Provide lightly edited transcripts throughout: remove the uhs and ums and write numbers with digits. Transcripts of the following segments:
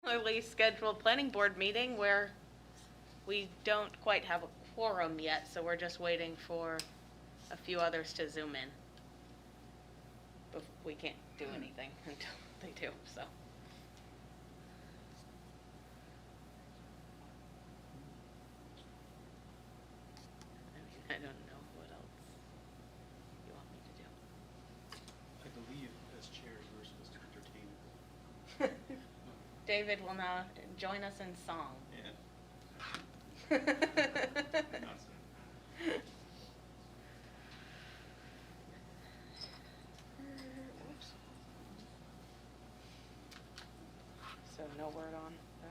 regularly scheduled planning board meeting where we don't quite have a quorum yet, so we're just waiting for a few others to zoom in. But we can't do anything until they do, so. I don't know what else you want me to do. I believe as chair you were supposed to entertain. David will now join us in song. Yeah. So no word on that.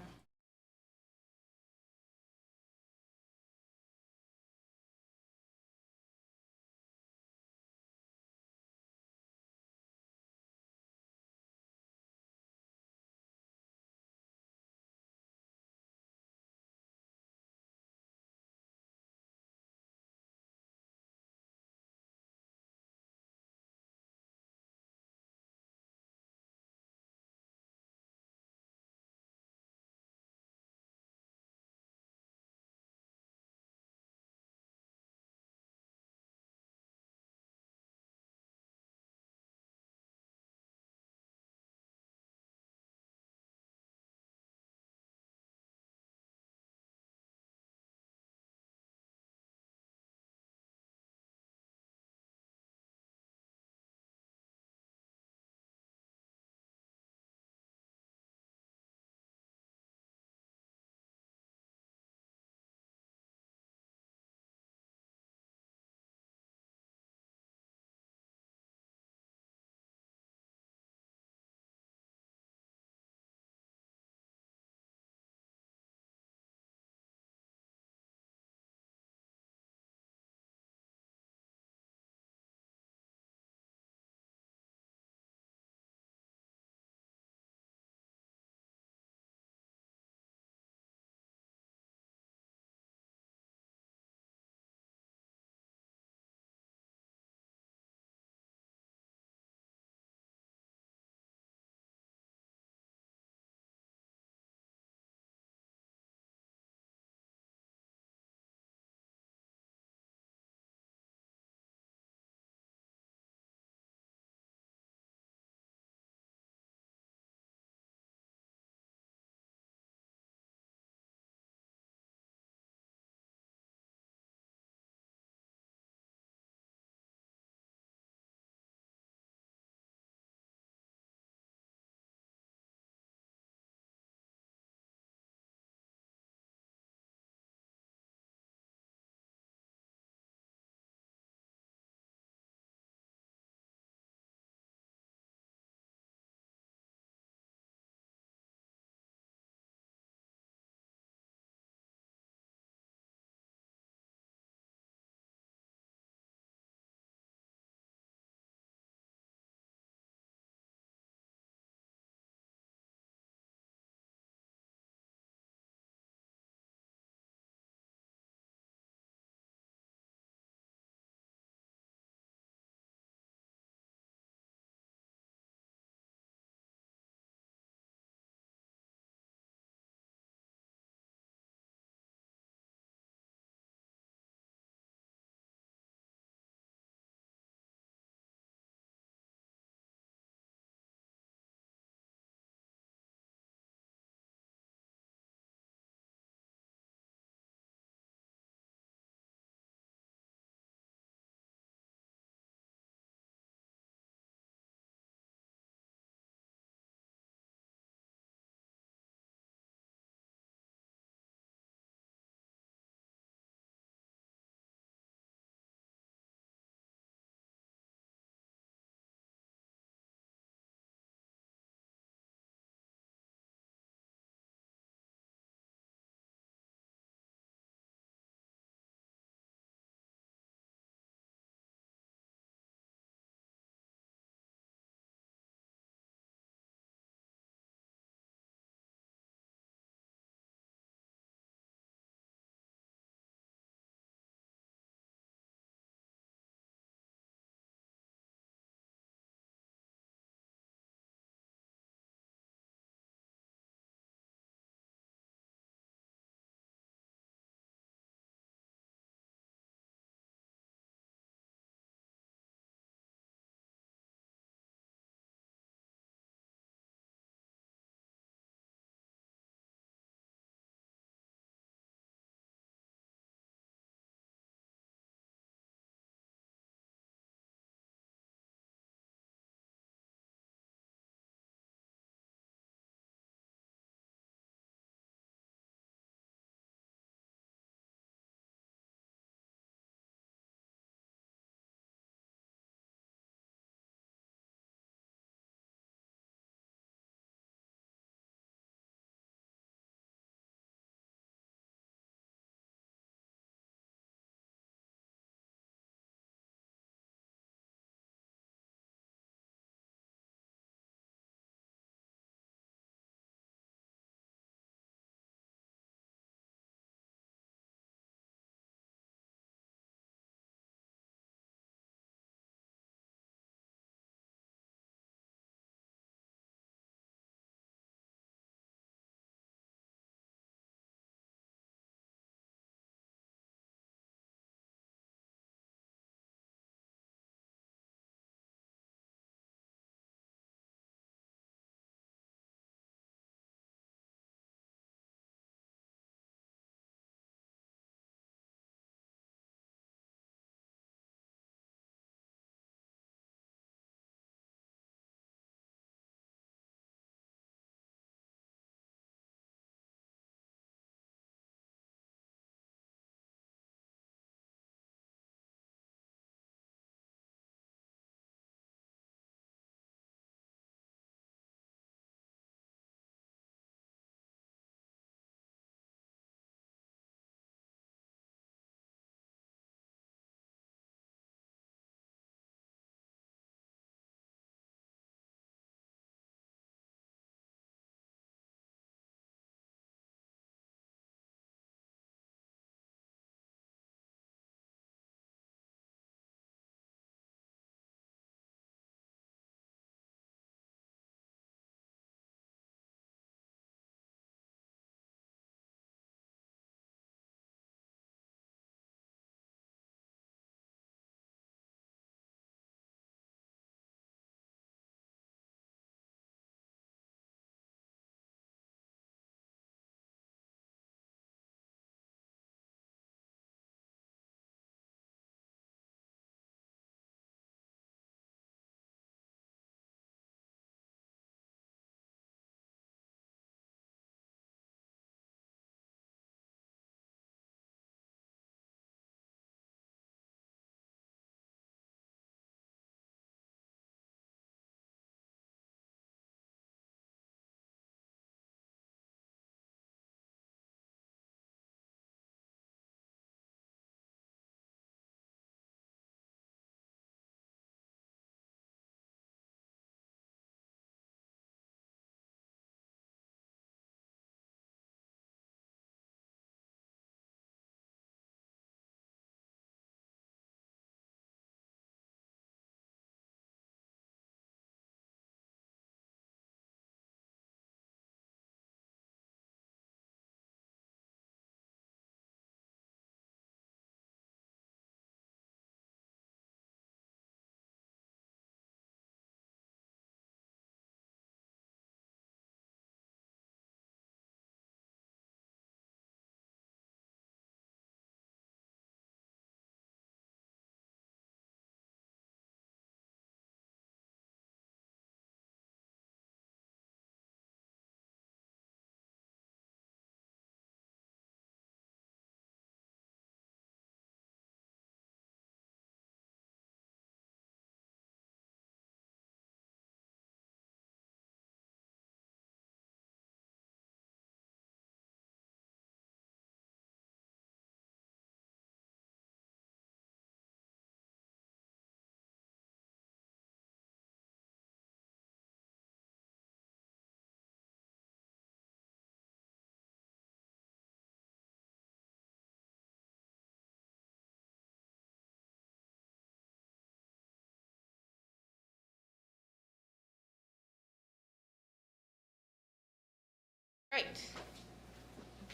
Right.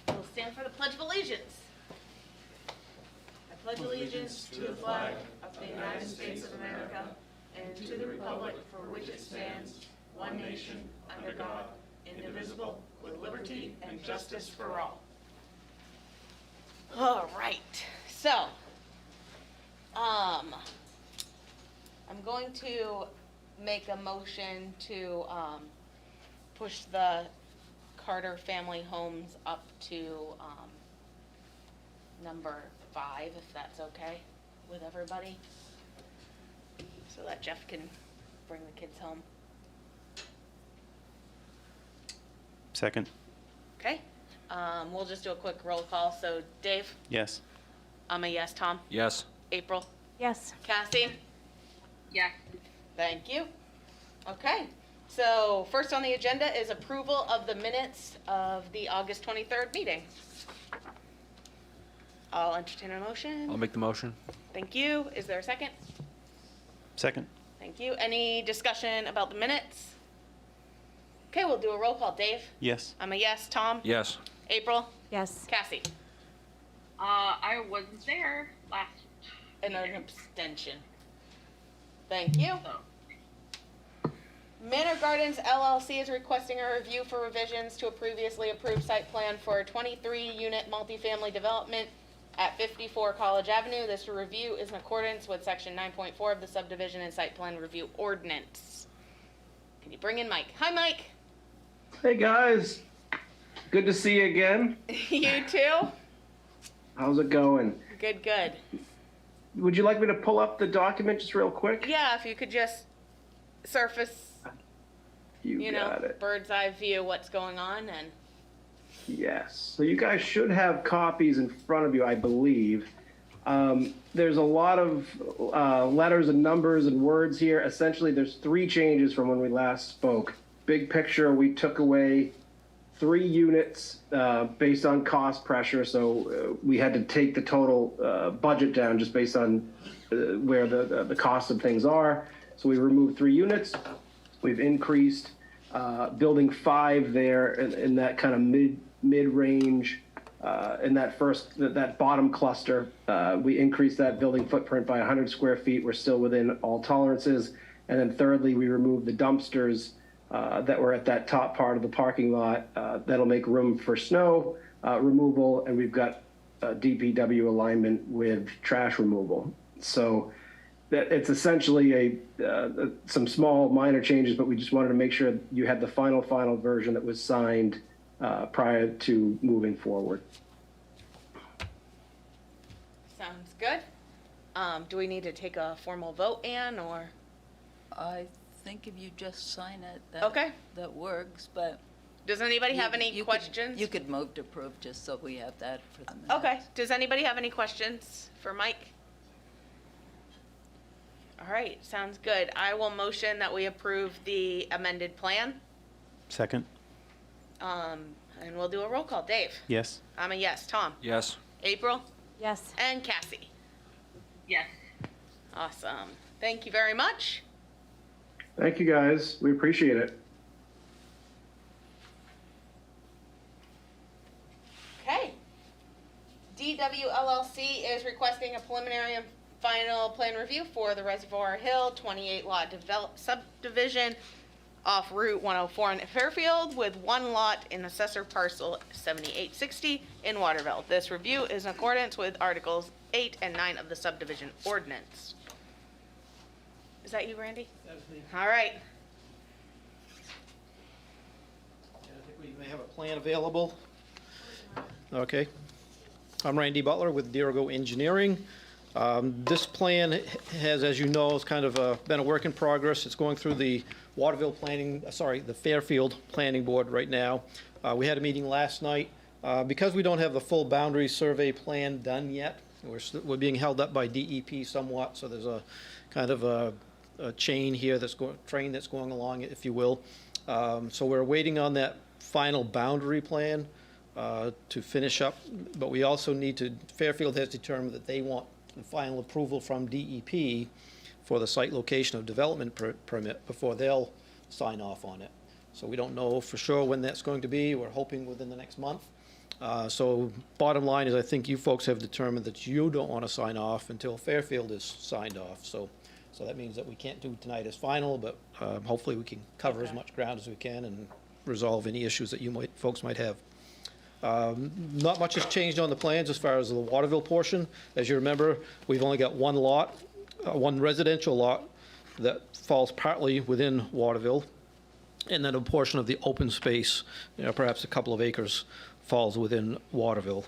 We'll stand for the Pledge of Allegiance. I pledge allegiance to the flag of the United States of America and to the republic for which it stands, one nation, under God, indivisible, with liberty and justice for all. All right. So, I'm going to make a motion to push the Carter Family Homes up to number 5, if that's okay with everybody, so that Jeff can bring the kids home. Second. Okay. We'll just do a quick roll call. So Dave? Yes. I'm a yes. Tom? Yes. April? Yes. Cassie? Yes. Thank you. Okay. So first on the agenda is approval of the minutes of the August 23rd meeting. I'll entertain a motion. I'll make the motion. Thank you. Is there a second? Second. Thank you. Any discussion about the minutes? Okay, we'll do a roll call. Dave? Yes. I'm a yes. Tom? Yes. April? Yes. Cassie? I wasn't there last And an meeting, abstention. Thank you. so. Manor Gardens LLC is requesting a review for revisions to a previously approved site plan for a 23-unit multifamily development at 54 College Avenue. This review is in accordance with Section 9.4 of the Subdivision and Site Plan Review Ordinance. Can you bring in Mike? Hi, Mike. Hey guys, good to see you again. You too? How's it going? Good, good. Would you like me to pull up the document just real quick? Yeah, if you could just surface, You got it. bird's eye view what's going on and. Yes. So you guys should have copies in front of you, I believe. There's a lot of letters and numbers and words here. Essentially, there's 3 changes from when we last spoke. Big picture, we took away 3 units based on cost pressure. So we had to take the total budget down just based on where the cost of things are. So we removed 3 units. We've increased building 5 there in that kind of mid-range. In that bottom cluster, we increased that building footprint by 100 square feet. We're still within all tolerances. And then thirdly, we removed the dumpsters that were at that top part of the parking lot. That'll make room for snow removal, and we've got DPW alignment with trash removal. So that it's essentially some small minor changes, but we just wanted to make sure you had the final version that was signed prior to moving forward. Sounds good. Do we need to take a formal vote, Ann, or? I think if you just sign it, Okay. that works, but. Does anybody have any you could- questions? You could move to approve, just so we have that for the minutes. Okay. Does anybody have any questions for Mike? All right, sounds good. I will motion that we approve the amended plan. Second. And we'll do a roll call. Dave? Yes. I'm a yes. Tom? Yes. April? Yes. And Cassie? Yes. Awesome. Thank you very much. Thank you, guys. We appreciate it. Okay. DW LLC is requesting a preliminary and final plan review for the Reservoir Hill 28 lot subdivision off Route 104 in Fairfield with 1 lot in assessor parcel 7860 in Waterville. This review is in accordance with Articles 8 and 9 of the subdivision ordinance. Is that you, Randy? That was me. All right. And I think we may have a plan available. Okay. I'm Randy Butler with Dirigo Engineering. This plan has, as you know, is kind of been a work in progress. It's going through the the Fairfield Planning Board right now. We had a meeting last night. Because we don't have the full boundary survey plan done yet, we're being held up by DEP somewhat, so there's a kind of a chain here train that's going along, if you will. So we're waiting on that final boundary plan to finish up, but we also Fairfield has determined that they want the final approval from DEP for the site location of development permit before they'll sign off on it. So we don't know for sure when that's going to be. We're hoping within the next month. So bottom line is, I think you folks have determined that you don't want to sign off until Fairfield is signed off. So that means that we can't do tonight as final, but hopefully we can cover as Okay. much ground as we can and resolve any issues that folks might have. Not much has changed on the plans as far as the Waterville portion. As you remember, we've only got one lot, one residential lot that falls partly within Waterville, and then a portion of the open space, perhaps a couple of acres, falls within Waterville.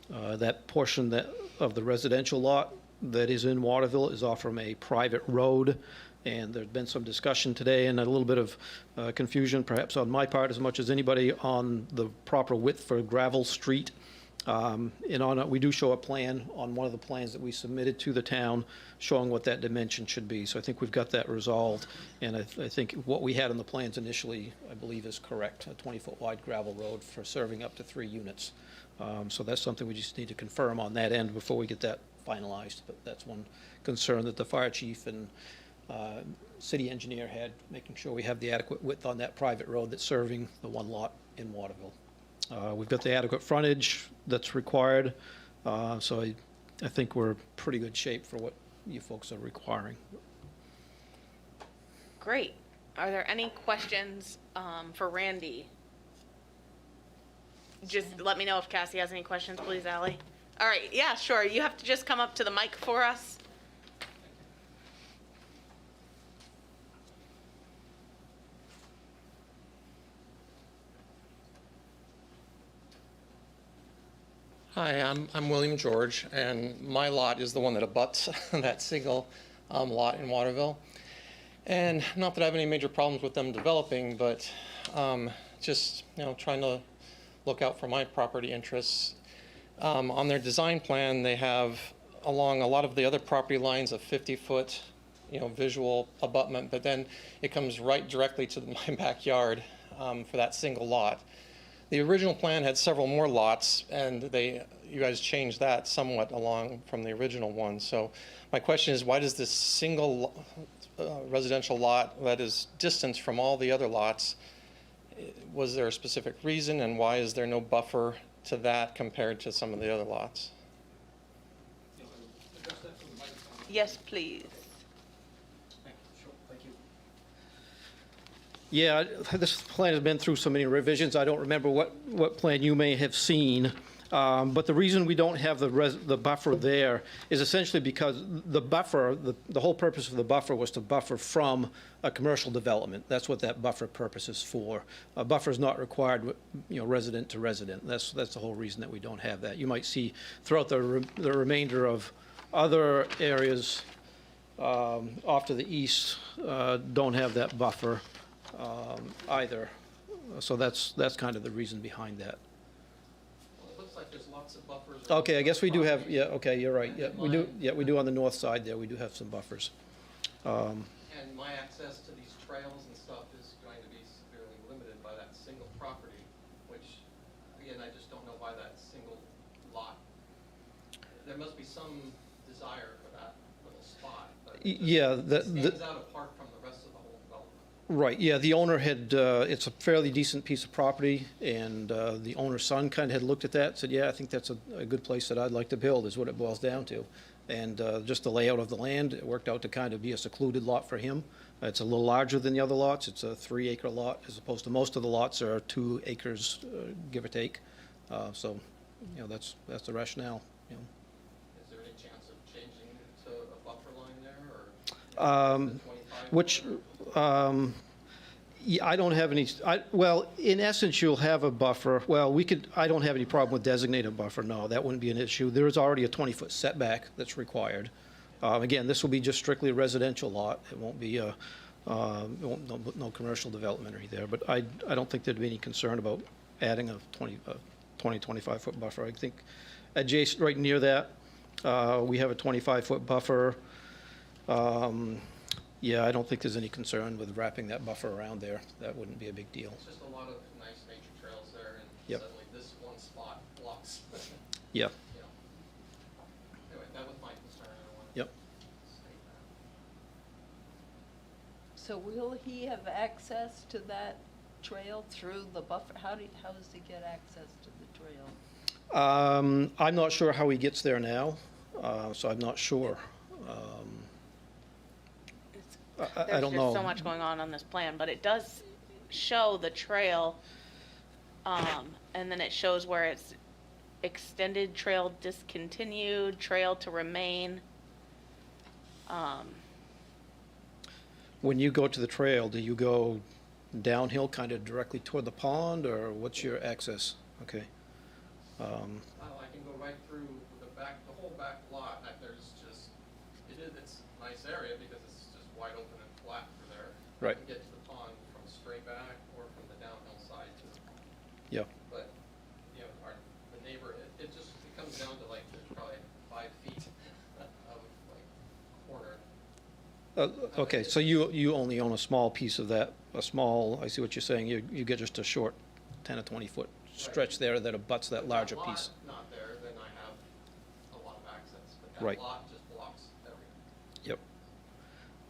That portion of the residential lot that is in Waterville is off from a private road, and there's been some discussion today and a little bit of confusion, perhaps on my part as much as anybody, on the proper width for gravel street. And on it, we do show a plan on one of the plans that we submitted to the town showing what that dimension should be. So I think we've got that resolved, and I think what we had on the plans initially, I believe, is correct, a 20-foot wide gravel road for serving up to 3 units. So that's something we just need to confirm on that end before we get that finalized. But that's one concern that the fire chief and city engineer had, making sure we have the adequate width on that private road that's serving the one lot in Waterville. We've got the adequate frontage that's required, so I think we're in pretty good shape for what you folks are requiring. Great. Are there any questions for Randy? Just let me know if Cassie has any questions, please, Ally. All right, yeah, sure. You have to just come up to the mic for us. Hi, I'm William George, and my lot is the one that abuts that single lot in Waterville. And not that I have any major problems with them developing, but just trying to look out for my property interests. On their design plan, they have along a lot of the other property lines a 50-foot visual abutment, but then it comes right directly to my backyard for that single lot. The original plan had several more lots, and you guys changed that somewhat along from the original one. So my question is, why does this single residential lot that is distant from all the other lots, was there a specific reason, and why is there no buffer to that compared to some of the other lots? Yes, please. Yeah, this plan has been through so many revisions, I don't remember what plan you may have seen. But the reason we don't have the buffer there is essentially because the buffer, the whole purpose of the buffer was to buffer from a commercial development. That's what that buffer purpose is for. A buffer is not required, resident to resident. That's the whole reason that we don't have that. You might see throughout the remainder of other areas off to the east don't have that buffer either. So that's kind of the reason behind that. Well, it looks like there's lots of buffers. Okay, I guess we do have, yeah, okay, you're right. Yeah, we do on the north side there, we do have some buffers. And my access to these trails and stuff is going to be severely limited by that single property, which, again, I just don't know why that single lot. There must be some desire for that little spot, but it just stands out apart from the rest of the whole development. Right, yeah, the owner had, it's a fairly decent piece of property, and the owner's son kind of had looked at that, said, yeah, I think that's a good place that I'd like to build, is what it boils down to. And just the layout of the land, it worked out to kind of be a secluded lot for him. It's a little larger than the other lots. It's a 3-acre lot, as opposed to most of the lots are 2 acres, give or take. So, that's the rationale, Is there any chance of changing to a buffer line there, or? Is it 25? Which, yeah, I don't have any, well, in essence, you'll have a buffer. Well, I don't have any problem with designating a buffer, no, that wouldn't be an issue. There is already a 20-foot setback that's required. Again, this will be just strictly a residential lot. It won't be no commercial development or anything there, but I don't think there'd be any concern about adding a 25-foot buffer. I think adjacent, right near that, we have a 25-foot buffer. Yeah, I don't think there's any concern with wrapping that buffer around there. That wouldn't be a big deal. It's just a lot of nice nature trails there, and Yep. suddenly this one spot blocks. Yeah, Anyway, that was my concern. I wanted Yep. to state that. So will he have access to that trail through the buffer? How does he get access to the trail? I'm not sure how he gets there now, so I'm not sure. I don't know. There's just so much going on this plan, but it does show the trail, and then it shows where it's extended trail discontinued, trail to remain. When you go to the trail, do you go downhill kind of directly toward the pond, or what's your access? Okay. I can go right through the whole back lot. It's a nice area because it's just wide open and flat for there. Right. You can get to the pond from straight back or from the downhill side to the pond. Yeah. But, the neighbor, it comes down to like, there's probably 5 feet of like corner. Okay, so you only own a small piece of that, I see what you're saying. You get just a short 10 or 20-foot stretch there that abuts that larger piece. If that lot not there, then I have a lot of access, but Right. that lot just blocks everything. Yep,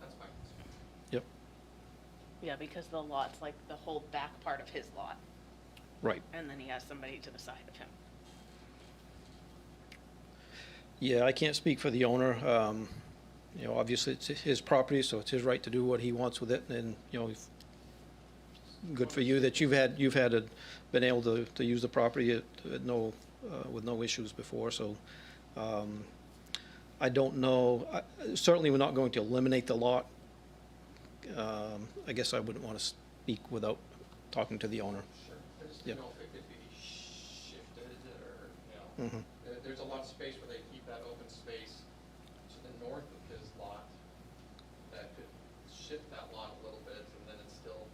That's my concern. yep, Yeah, because the lot's like the whole back part of his lot, right. and then he has somebody to the side of him. Yeah, I can't speak for the owner. Obviously, it's his property, so it's his right to do what he wants with it, and, good for you that been able to use the property with no issues before, so, I don't know. Certainly, we're not going to eliminate the lot. I guess I wouldn't want to speak without talking to the owner. Sure. I just Yep. didn't know if it could be shifted or, Mhm. there's a lot of space where they keep that open space to the north of his lot that could shift that lot a little bit and then it still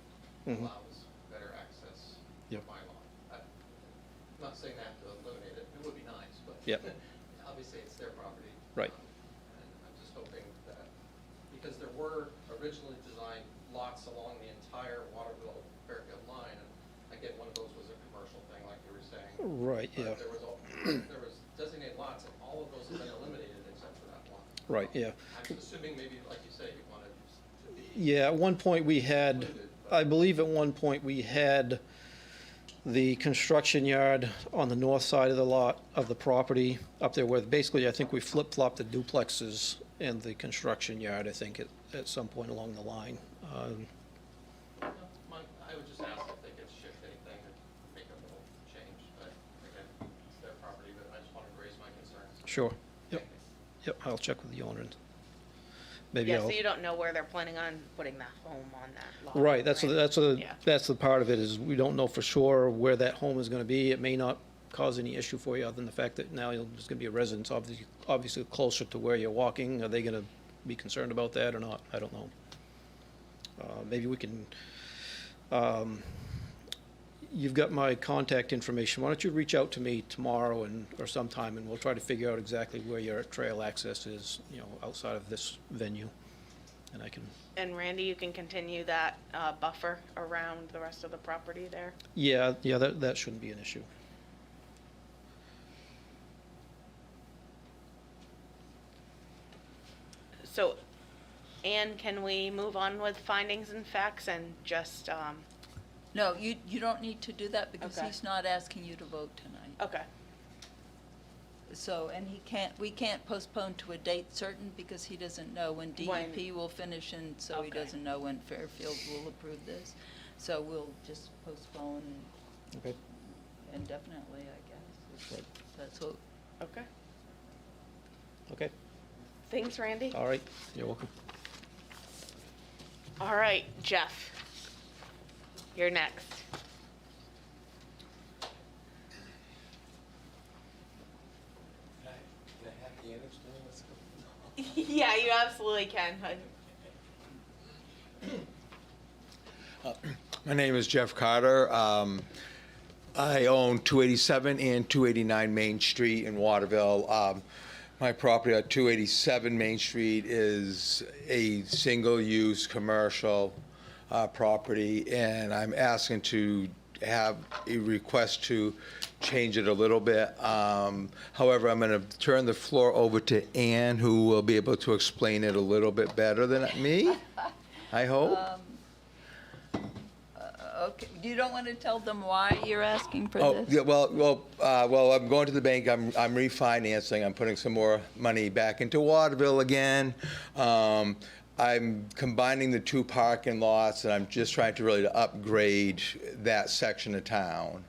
Mhm. allows better access to Yep. my lot. I'm not saying they have to eliminate it. It would be nice, but Yep. obviously it's their property. Right. And I'm just hoping that, because there were originally designed lots along the entire Waterville Fairfield line, and again, one of those was a commercial thing, like you were saying. Right, But yeah, there was designated lots, and all of those have been eliminated except for that one. right, yeah. I'm assuming maybe, like you say, you wanted to be Yeah, at one point we had, included, but I believe at one point we had the construction yard on the north side of the lot, of the property, up there where basically I think we flip-flopped the duplexes and the construction yard, I think, at some point along the line. I would just ask if they could shift anything or make a little change, but again, it's their property, but I just wanted to raise my concerns. Sure, yep, Thank you. yep, I'll check with the owner. And maybe Yeah, I'll. so you don't know where they're planning on putting that home on that lot. Right, that's Yeah. the part of it, is we don't know for sure where that home is gonna be. It may not cause any issue for you, other than the fact that now there's gonna be a residence, obviously closer to where you're walking. Are they gonna be concerned about that or not? I don't know. Maybe we can, you've got my contact information. Why don't you reach out to me tomorrow or sometime, and we'll try to figure out exactly where your trail access is, outside of this venue. And I can, And Randy, you can continue that buffer around the rest of the property there? yeah, that shouldn't be an issue. So, Ann, can we move on with findings and facts and just, No, you don't need to do that because Okay. he's not asking you to vote tonight. okay, So, and we can't postpone to a date certain because he doesn't know when When- DEP will finish, and so he Okay. doesn't know when Fairfield will approve this. So we'll just postpone Okay. indefinitely, I guess. Right. That's what, okay. Okay, Thanks, Randy. all right, you're welcome. All right, Jeff, you're next. Yeah, you absolutely can. My name is Jeff Carter. I own 287 and 289 Main Street in Waterville. My property at 287 Main Street is a single-use commercial property, and I'm asking to have a request to change it a little bit. However, I'm going to turn the floor over to Ann, who will be able to explain it a little bit better than me, I hope. Okay, you don't want to tell them why you're asking for Oh, this? yeah, well, I'm going to the bank, I'm refinancing, I'm putting some more money back into Waterville again. I'm combining the two parking lots, and I'm just trying to really upgrade that section of town.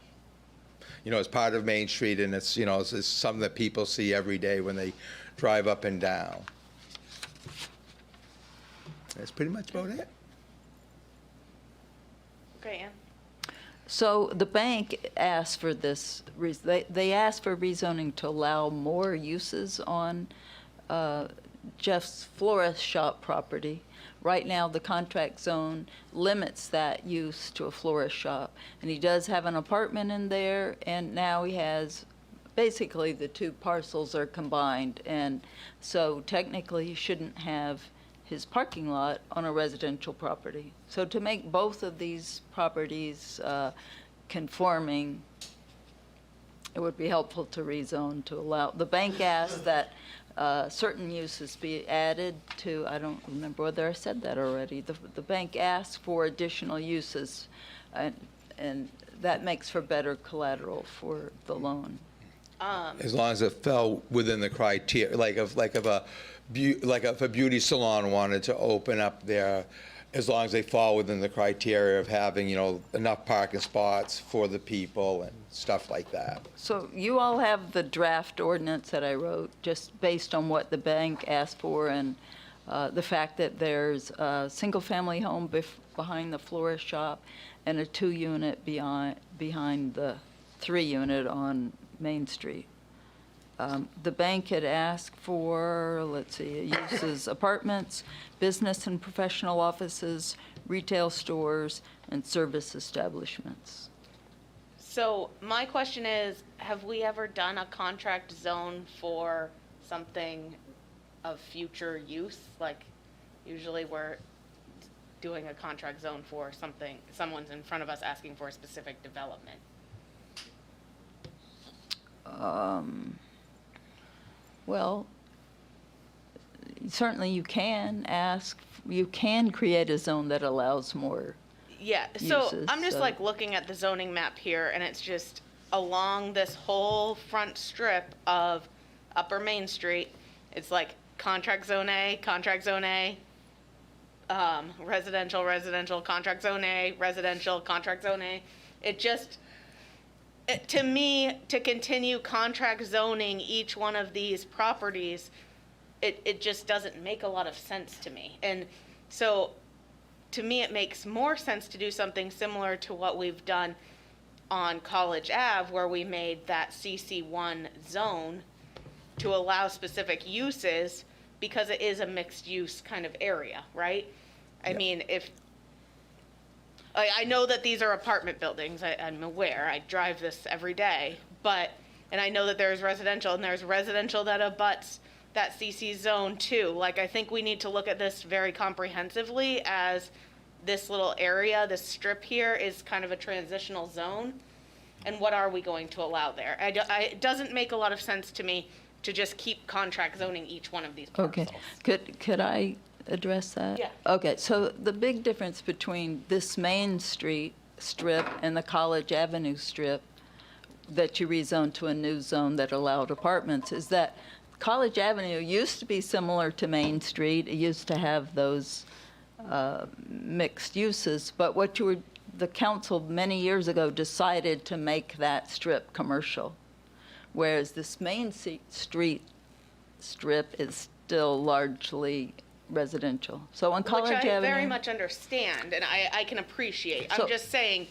You know, it's part of Main Street, and it's, you know, it's something that people see every day when they drive up and down. That's pretty much about it. Okay, Ann? So the bank asked for this, they asked for rezoning to allow more uses on Jeff's florist shop property. Right now, the contract zone limits that use to a florist shop. And he does have an apartment in there, and now he has, basically the two parcels are combined. And so technically, he shouldn't have his parking lot on a residential property. So to make both of these properties conforming, it would be helpful to rezone to allow, the bank asked that certain uses be added to, I don't remember whether I said that already. The bank asked for additional uses, and that makes for better collateral for the loan. As long as it fell within the criteria, like if a beauty salon wanted to open up there, as long as they fall within the criteria of having, you know, enough parking spots for the people and stuff like that. So you all have the draft ordinance that I wrote, just based on what the bank asked for, and the fact that there's a single-family home behind the florist shop and a 2-unit behind the 3-unit on Main Street. The bank had asked for, let's see, uses apartments, business and professional offices, retail stores, and service establishments. So my question is, have we ever done a contract zone for something of future use? Like, usually we're doing a contract zone for something, someone's in front of us asking for a specific development. Well, certainly you can ask, you can create a zone that allows more. Yeah, so Uses, I'm just so- like looking at the zoning map here, and it's just along this whole front strip of Upper Main Street. It's like contract zone A, residential, residential, contract zone A, residential, contract zone A. It just, to me, to continue contract zoning each one of these properties, it just doesn't make a lot of sense to me. And so, to me, it makes more sense to do something similar to what we've done on College Ave, where we made that CC1 zone to allow specific uses, because it is a mixed-use kind of area, right? I mean, if, I know that these are apartment buildings, I'm aware, I drive this every day, but, and I know that there's residential, and there's residential that abuts that CC zone too. Like, I think we need to look at this very comprehensively, as this little area, this strip here, is kind of a transitional zone, and what are we going to allow there? It doesn't make a lot of sense to me to just keep contract zoning each one of these parcels. Okay, could I address that? Yeah. Okay, so the big difference between this Main Street strip and the College Avenue strip that you rezoned to a new zone that allowed apartments is that College Avenue used to be similar to Main Street. It used to have those mixed uses, but the council many years ago decided to make that strip commercial, whereas this Main Street strip is still largely residential. So on College Which I Avenue, very much understand, and I can appreciate. So- I'm just saying,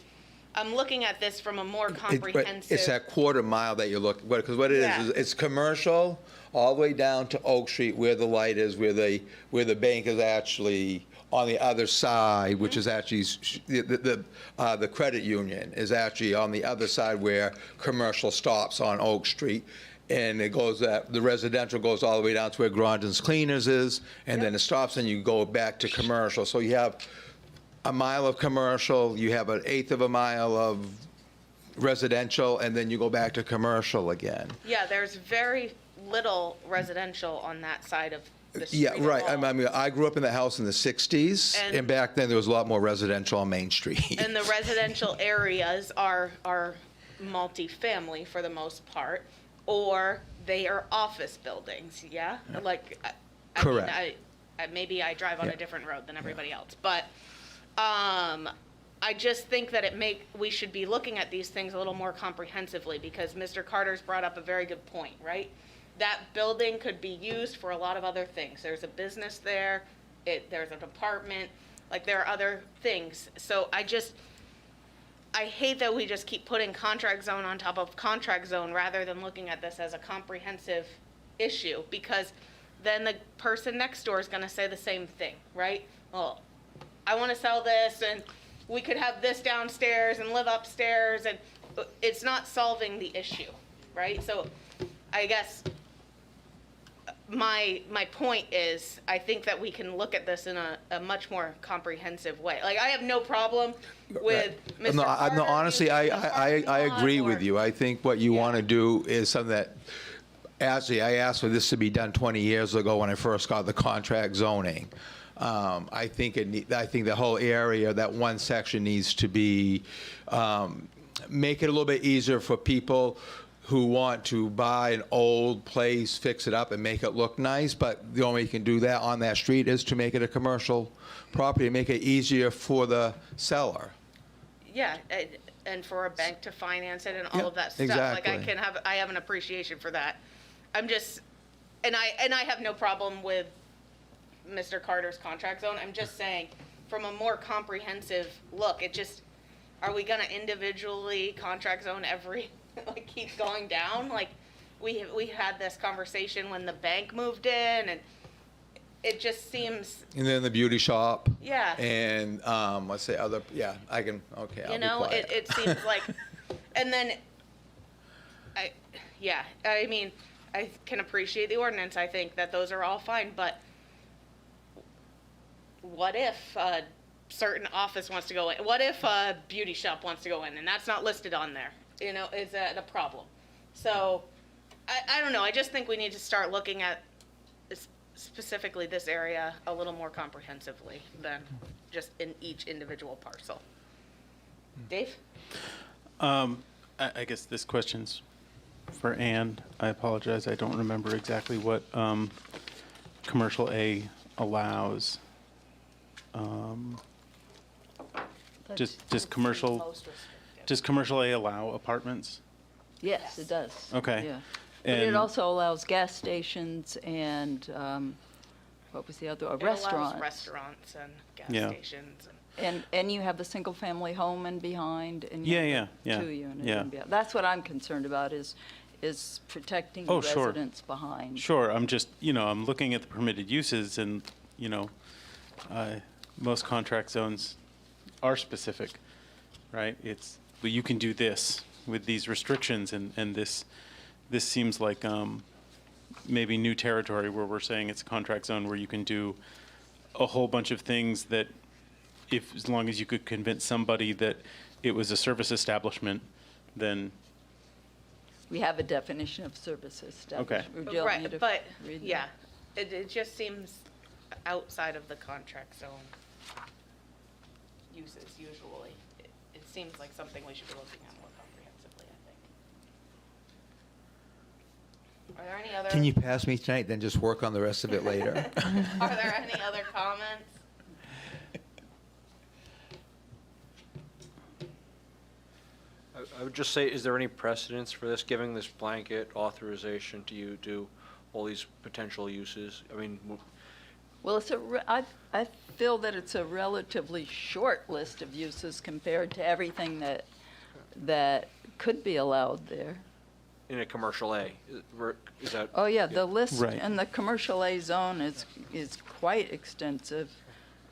I'm looking at this from a more comprehensive. It's that quarter mile that you're looking, because what it Yeah. is it's commercial all the way down to Oak Street, where the light is, where the bank is actually on the other side, which is actually, the credit union is actually on the other side where commercial stops on Oak Street. And it goes, the residential goes all the way down to where Grondin's Cleaners is, and then it stops and you go back to commercial. So you have a mile of commercial, you have 1/8 of a mile of residential, and then you go back to commercial again. Yeah, there's very little residential on that side of the street Yeah, at right. all. I mean, I grew up in the house in the 60s, And- and back then there was a lot more residential on Main Street. And the residential areas are multifamily for the most part, or they are office buildings, yeah? Like, I mean, Correct. maybe I drive on Yeah. a different road than everybody else, but, I just think that we should be looking at these things a little more comprehensively, because Mr. Carter's brought up a very good point, right? That building could be used for a lot of other things. There's a business there, there's an apartment, like, there are other things. So I hate that we just keep putting contract zone on top of contract zone rather than looking at this as a comprehensive issue, because then the person next door is gonna say the same thing, right? Well, I wanna sell this, and we could have this downstairs and live upstairs, and it's not solving the issue, right? So I guess my point is, I think that we can look at this in a much more comprehensive way. Like, I have no problem with Mr. No, Carter no, honestly, using the parking I lot, agree or- with you. I think what you Yeah. want to do is something that, actually, I asked for this to be done 20 years ago when I first got the contract zoning. I think the whole area, that one section needs to be, make it a little bit easier for people who want to buy an old place, fix it up, and make it look nice. But the only way you can do that on that street is to make it a commercial property, make it easier for the seller. Yeah, and for a bank to finance it and all Yeah, of that stuff. Like, exactly. I have an appreciation for that. I'm just, and I have no problem with Mr. Carter's contract zone. I'm just saying, from a more comprehensive look, are we gonna individually contract zone every, like, keep going down? Like, we had this conversation when the bank moved in, and it just seems, And then the beauty shop. Yeah. And, let's say other, yeah, I can, okay, I'll you be know, quiet. it seems like, and then, I mean, I can appreciate the ordinance. I think that those are all fine, but what if a certain office wants to go in? What if a beauty shop wants to go in and that's not listed on there? You know, is that a problem? So, I don't know. I just think we need to start looking at specifically this area a little more comprehensively than just in each individual parcel. Dave? I guess this question's for Ann. I apologize, I don't remember exactly what commercial A allows. Just commercial, Most restrictive. does commercial A allow apartments? Yes, it does. Okay. Yeah. But it And- also allows gas stations and, what was the other, It allows restaurants. restaurants and gas Yeah. stations. And you have the single-family home in behind, and you Yeah, have the yeah, two-unit yeah. in behind. That's what I'm concerned about, is protecting the Oh, sure. residents behind. Sure, I'm just, I'm looking at the permitted uses and, most contract zones are specific, right? Well, you can do this with these restrictions, and this seems like maybe new territory where we're saying it's a contract zone where you can do a whole bunch of things that, as long as you could convince somebody that it was a service establishment, then, We have a definition of service establishment. Would you like me Right, to but, read that? yeah, it just seems outside of the contract zone uses usually. It seems like something we should be looking at more comprehensively, I think. Are there any other? Can you pass me tonight, then just work on the rest of it later? Are there any other comments? I would just say, is there any precedence for this, giving this blanket authorization to you do all these potential uses? I mean, Well, I feel that it's a relatively short list of uses compared to everything that could be allowed there. in a commercial A, is that? Oh, yeah, the list Right. in the commercial A zone is quite extensive.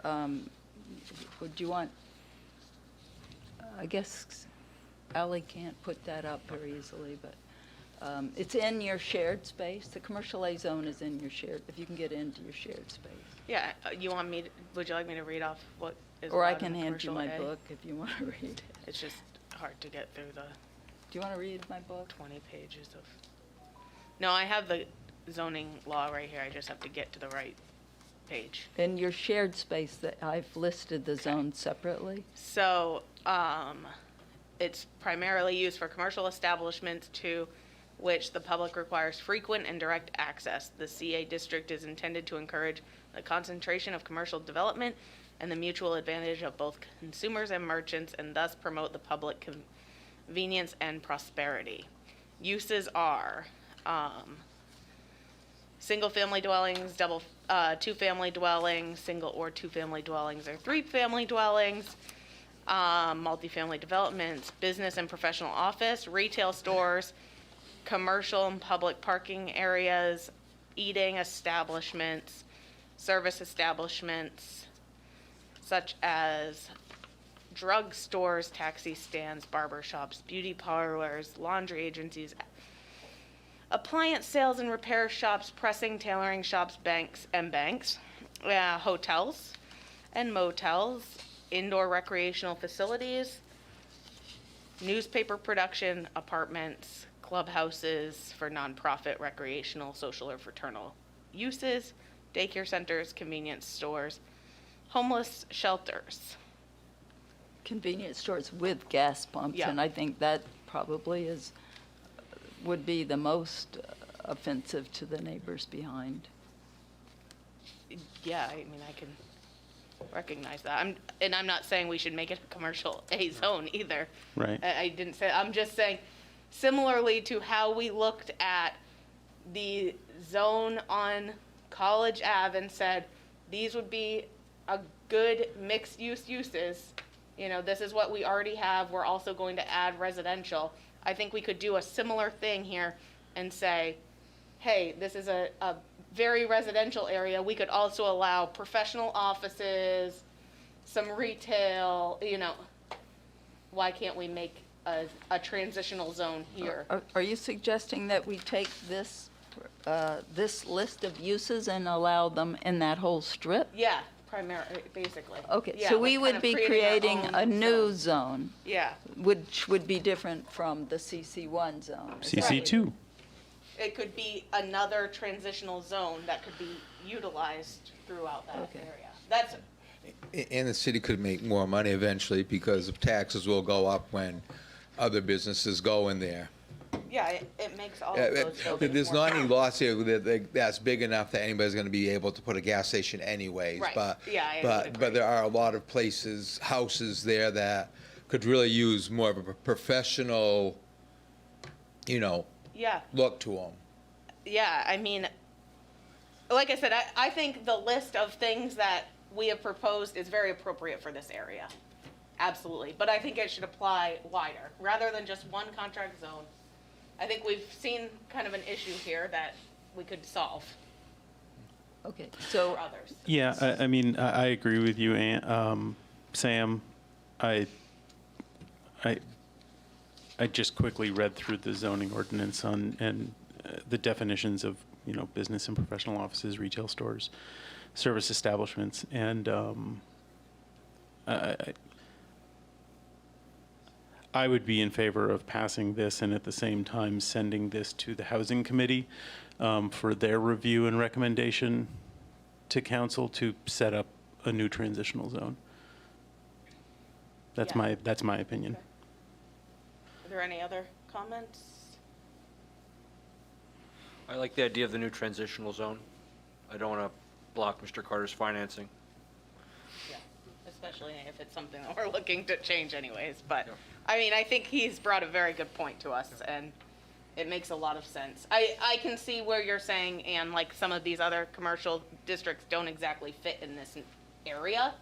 Would you want, I guess Ally can't put that up very easily, but it's in your shared space. The commercial A zone is in your shared, if you can get into your shared space. Yeah, would you like me to read off what is Or I allowed in can hand you commercial my A? book if you want to read it. It's just hard to get through the Do you want to read my book? 20 pages of. No, I have the zoning law right here, I just have to get to the right page. In your shared space, that I've listed the zones separately. So, it's primarily used for commercial establishments to which the public requires frequent and direct access. The CA district is intended to encourage the concentration of commercial development and the mutual advantage of both consumers and merchants, and thus promote the public convenience and prosperity. Uses are, single-family dwellings, two-family dwellings, single or two-family dwellings, or three-family dwellings, multifamily developments, business and professional office, retail stores, commercial and public parking areas, eating establishments, service establishments, such as drug stores, taxi stands, barber shops, beauty parlors, laundry agencies, appliance sales and repair shops, pressing, tailoring shops, banks, hotels and motels, indoor recreational facilities, newspaper production, apartments, clubhouses for nonprofit, recreational, social, or fraternal uses, daycare centers, convenience stores, homeless shelters. Convenience stores with gas pumps, Yeah. and I think that probably would be the most offensive to the neighbors behind. Yeah, I mean, I can recognize that. I'm not saying we should make it a commercial A zone either. Right. I didn't say, I'm just saying, similarly to how we looked at the zone on College Ave and said, these would be a good mixed-use uses, this is what we already have, we're also going to add residential. I think we could do a similar thing here and say, hey, this is a very residential area, we could also allow professional offices, some retail, why can't we make a transitional zone here? Are you suggesting that we take this list of uses and allow them in that whole strip? Yeah, basically. Okay, Yeah, so like we kind would of be creating our creating own a new zone. zone, Yeah, which would be different from the CC1 zone. Is that what you- CC2. it could be another transitional zone that could be utilized throughout that Okay. area. That's, And the city could make more money eventually because of taxes will go up when other businesses go in there. yeah, it makes all of those buildings There's more not any loss here that's big enough that anybody's gonna be able to put a gas station anyways. Right. But, Yeah, I would but agree. there are a lot of places, houses there that could really use more of a professional, Yeah, look to them. yeah, I mean, like I said, I think the list of things that we have proposed is very appropriate for this area. Absolutely, but I think it should apply wider, rather than just one contract zone. I think we've seen kind of an issue here that we could solve Okay, so for others. Yeah, I mean, I agree with you, Sam. I just quickly read through the zoning ordinance and the definitions of, business and professional offices, retail stores, service establishments, and I would be in favor of passing this and at the same time sending this to the Housing Committee for their review and recommendation to council to set up a new transitional zone. That's Yeah. my opinion. Are there any other comments? I like the idea of the new transitional zone. I don't want to block Mr. Carter's financing. Yeah, especially if it's something that we're looking to change anyways, but, Yeah. I mean, I think he's brought a very good point to us, and it makes a lot of sense. I can see where you're saying, and like some of these other commercial districts don't exactly fit in this area.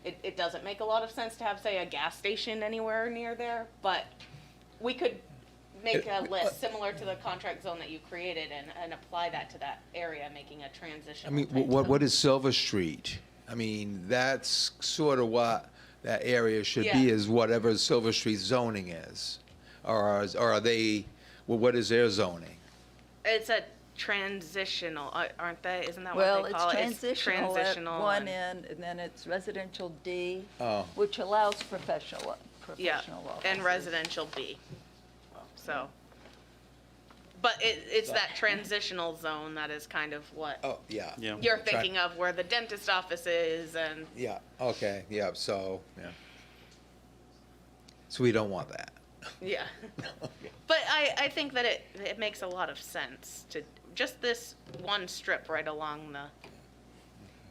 It doesn't make a lot of sense to have, say, a gas station anywhere near there, but we could make a list similar to the contract zone that you created and apply that to that area, making a transition. I mean, what is Silver Street? I mean, that's sort of what that area should be, Yeah. is whatever Silver Street zoning is. Or are they, what is their zoning? It's a transitional, aren't they? Isn't that well, what they it's call it? transitional at transitional one and- end, and then it's residential D, Oh. which allows professional Yeah, offices. and residential B. So, But it's that transitional zone that is kind of what Oh, yeah. Yeah. you're thinking of, where the dentist office is, and Yeah, okay, yeah, so, yeah. So we don't want that. yeah. But I think that it makes a lot of sense to just this one strip right along the.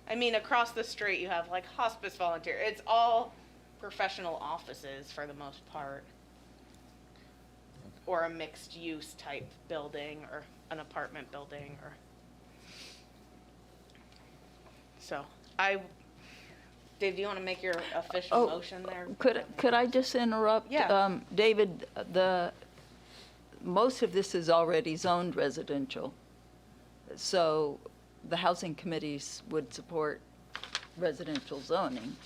I mean, across the street you have like hospice volunteer. It's all professional offices for the most part, or a mixed use type building, or an apartment building, or. So Dave, do you want to make your official Oh, motion there? Could I just interrupt? Yeah. David, most of this is already zoned residential, so the housing committees would support residential zoning.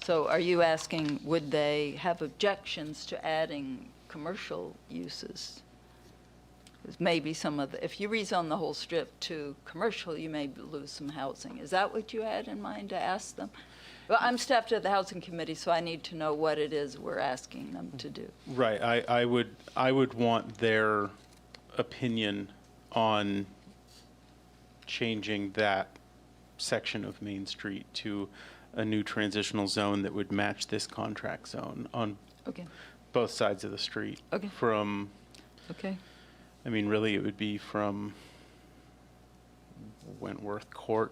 So are you asking, would they have objections to adding commercial uses? 'Cause maybe if you rezone the whole strip to commercial, you may lose some housing. Is that what you had in mind to ask them? Well, I'm staffed at the housing committee, so I need to know what it is we're asking them to do. Right, I would want their opinion on changing that section of Main Street to a new transitional zone that would match this contract zone on Okay, both sides of the street. Okay. From, okay. I mean, really, it would be from Wentworth Court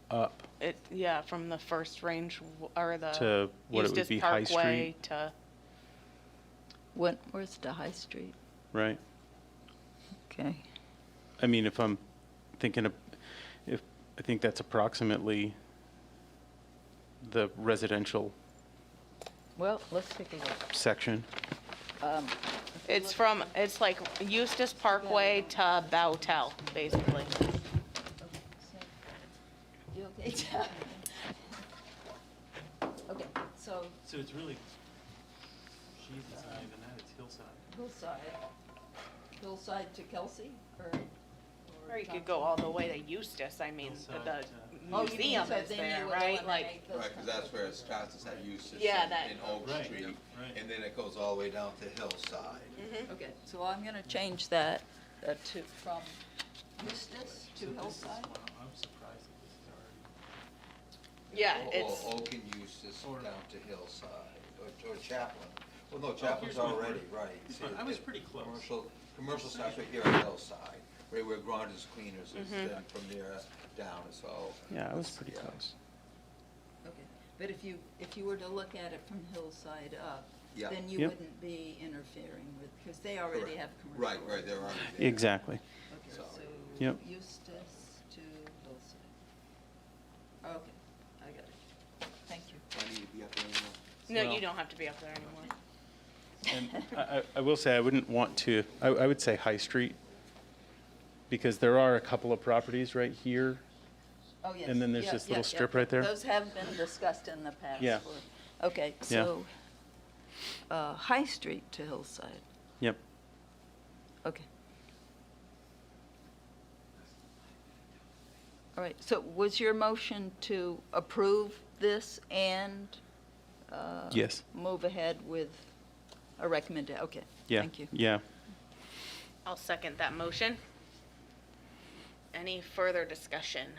up Yeah, from the first range or the to what it would Eustis be High Parkway Street, to. Wentworth to High Street, right? okay. I mean, if I'm thinking of, I think that's approximately the residential Well, let's take a look. section. It's like Eustis Parkway to Bowtel, basically. Okay, so So it's really, geez, it's not even that, it's Hillside. Hillside to Kelsey, or? Or you could go all the way to Eustis, I mean, Hillside the Oh, you mean museum so is then there, you would right? eliminate Like, those Right, because that's where it starts, it's at Eustis Yeah, and that- in Oak Right, Street, right. and then it goes all the way down to Hillside. Okay, so I'm gonna change that from Eustis to Hillside. I'm surprised that this is already. yeah, Or it's, Oak and Eustis down to Hillside, or Chaplin. Well, no, here's Chaplin's Wentworth. already, right. See, I was pretty close. Commercial starts right here at Hillside, right where Grange's Cleaners is, Mm-hmm. then from there down, so. Yeah, I was pretty Yeah. close. Okay, but if you were to look at it from Hillside up, Yeah. then you Yep. wouldn't be interfering with, because they already Correct. have commercial. Right, right, they're already there. Exactly. Okay, So- so Yep. Eustis to Hillside. Okay, I got it. Thank you. Do I need to be up there anymore? no, Well- you don't have to be up there anymore. And I will say, I wouldn't want to, I would say High Street, because there are a couple of properties right here. Oh, yes. And then there's Yeah, this yeah, little yeah. strip right there. Those have been discussed in the past. Yeah. Okay, so, High Street to Hillside, Yep. okay. All right, so was your motion to approve this and Yes. move ahead with a recommendation? Okay, Yeah. thank you. Yeah. I'll second that motion. Any further discussion?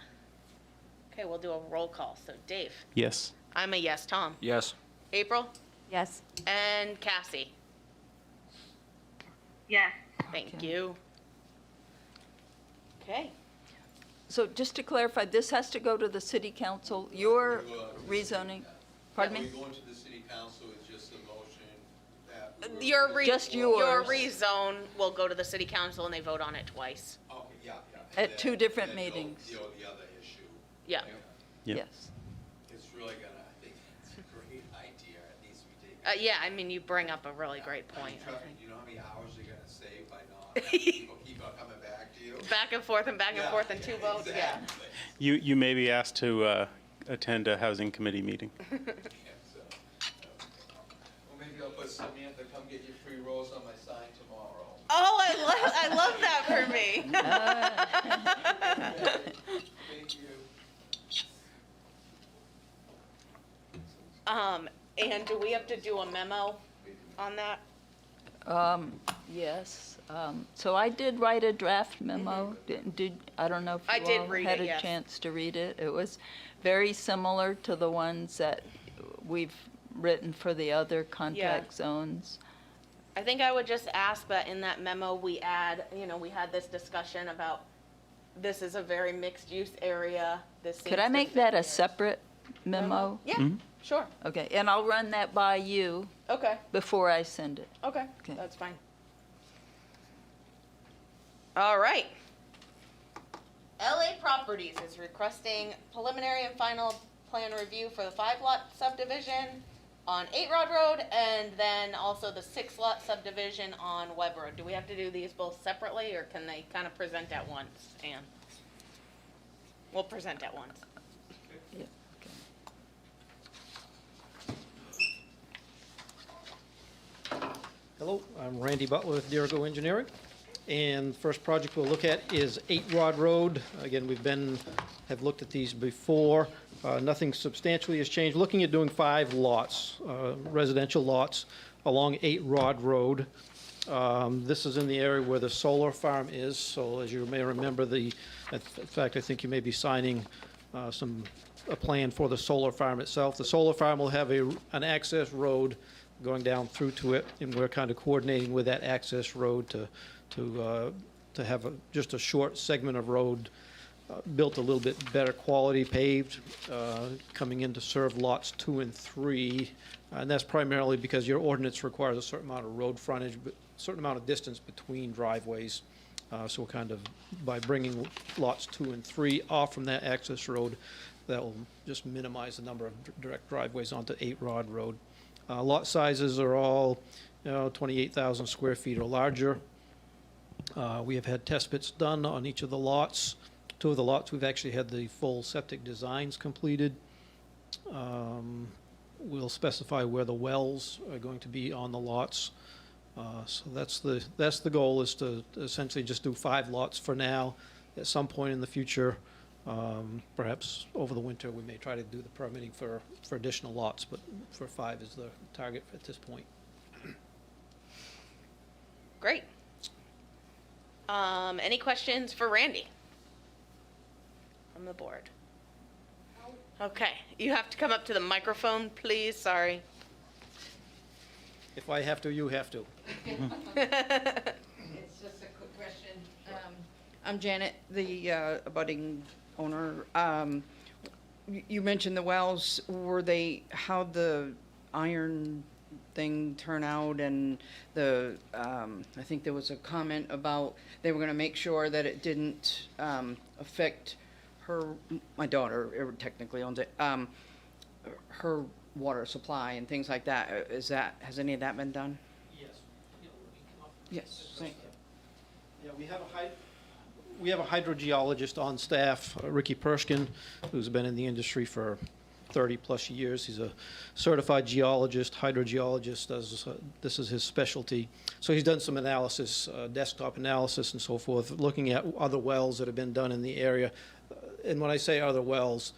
Okay, we'll do a roll call. So Dave, Yes. I'm a yes. Tom? Yes. April? Yes. And Cassie? Yes. Thank Okay. you. Okay. So just to clarify, this has to go to the city council, your We go to the city rezoning, council. pardon Yeah, me? we go into the city council, it's just a motion that. Just Your yours. rezone will go to the city council and they vote on it twice. Okay, yeah, yeah. At And two then- different then meetings. The other issue. Yeah. Yep. Yes. It's really gonna, I think, it's a great idea, it needs to be taken. Yeah, I mean, you bring up a really great point, I Trust me, think. you know how many hours you're gonna save by not, having people keep on coming back to you? Back and forth and back and Yeah, forth and two votes, yeah. exactly. You may be asked to attend a housing committee meeting. Yeah, so, well, maybe I'll put Samantha, come get your free rose on my sign tomorrow. Oh, I love that for me. Thank you. And do we have to do a memo on that? Yes. So I did write a draft memo. I don't know if I you did all read had it, a yes. chance to read it. It was very similar to the ones that we've written for the other contact zones. I think I would just ask that in that memo, we add, we had this discussion about, this is a very mixed-use area. This Could seems I to make fit that a here. separate memo? Yeah, sure. Okay, and I'll run that by you Okay, before I send it. okay, Okay. that's fine. All right. LA Properties is requesting preliminary and final plan review for the 5-lot subdivision on 8 Rod Road, and then also the 6-lot subdivision on Webb Road. Do we have to do these both separately, or can they kind of present at once, Ann? We'll present at once. Yeah, okay. Hello, I'm Randy Butler with Dirigo Engineering, and the first project we'll look at is 8 Rod Road. Again, have looked at these before. Nothing substantially has changed. Looking at doing 5 lots, residential lots along 8 Rod Road. This is in the area where the solar farm is, so as you may remember, in fact, I think you may be signing a plan for the solar farm itself. The solar farm will have an access road going down through to it, and we're kind of coordinating with that access road to have just a short segment of road built a little bit better quality, paved, coming in to serve lots 2 and 3. And that's primarily because your ordinance requires a certain amount of road frontage, but a certain amount of distance between driveways. So kind of, by bringing lots 2 and 3 off from that access road, that will just minimize the number of direct driveways onto 8 Rod Road. Lot sizes are all 28,000 square feet or larger. We have had test pits done on each of the lots. 2 of the lots, we've actually had the full septic designs completed. We'll specify where the wells are going to be on the lots. So that's the goal, is to essentially just do 5 lots for now. At some point in the future, perhaps over the winter, we may try to do the permitting for additional lots, but for 5 is the target at this point. Great. Any questions for Randy from the board? Okay, you have to come up to the microphone, please. Sorry. If I have to, you have to. It's just a quick question. I'm Janet, the abutting owner. You mentioned the wells. How'd the iron thing turn out? And I think there was a comment about they were gonna make sure that it didn't affect my daughter technically owns it, her water supply and things like that. Has any of that been done? Yes. Yes, thank you. Yeah, we have a hydrogeologist on staff, Ricky Pershkin, who's been in the industry for 30-plus years. He's a certified geologist, hydrogeologist. This is his specialty. So he's done some analysis, desktop analysis and so forth, looking at other wells that have been done in the area. And when I say other wells,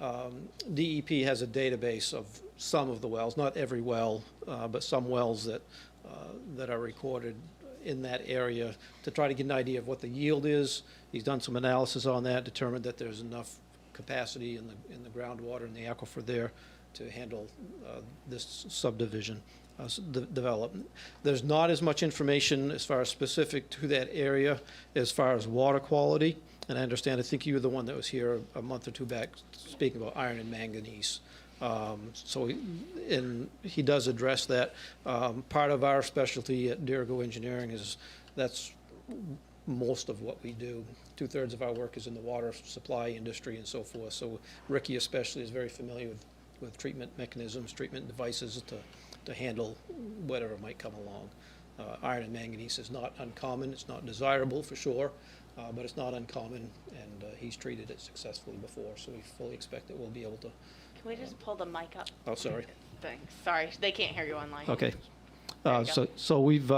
DEP has a database of some of the wells, not every well, but some wells that are recorded in that area to try to get an idea of what the yield is. He's done some analysis on that, determined that there's enough capacity in the groundwater and the aquifer there to handle this subdivision development. There's not as much information as far as specific to that area as far as water quality. And I understand, I think you were the one that was here a month or 2 back speaking about iron and manganese. So he does address that. Part of our specialty at Dirigo Engineering that's most of what we do. 2/3 of our work is in the water supply industry and so forth. So Ricky especially is very familiar with treatment mechanisms, treatment devices to handle whatever might come along. Iron and manganese is not uncommon. It's not desirable for sure, but it's not uncommon, and he's treated it successfully before, so we fully expect that we'll be able to. Can we just pull the mic up? Oh, sorry. Thanks. Sorry, they can't hear you online. Okay. There you go. So we've,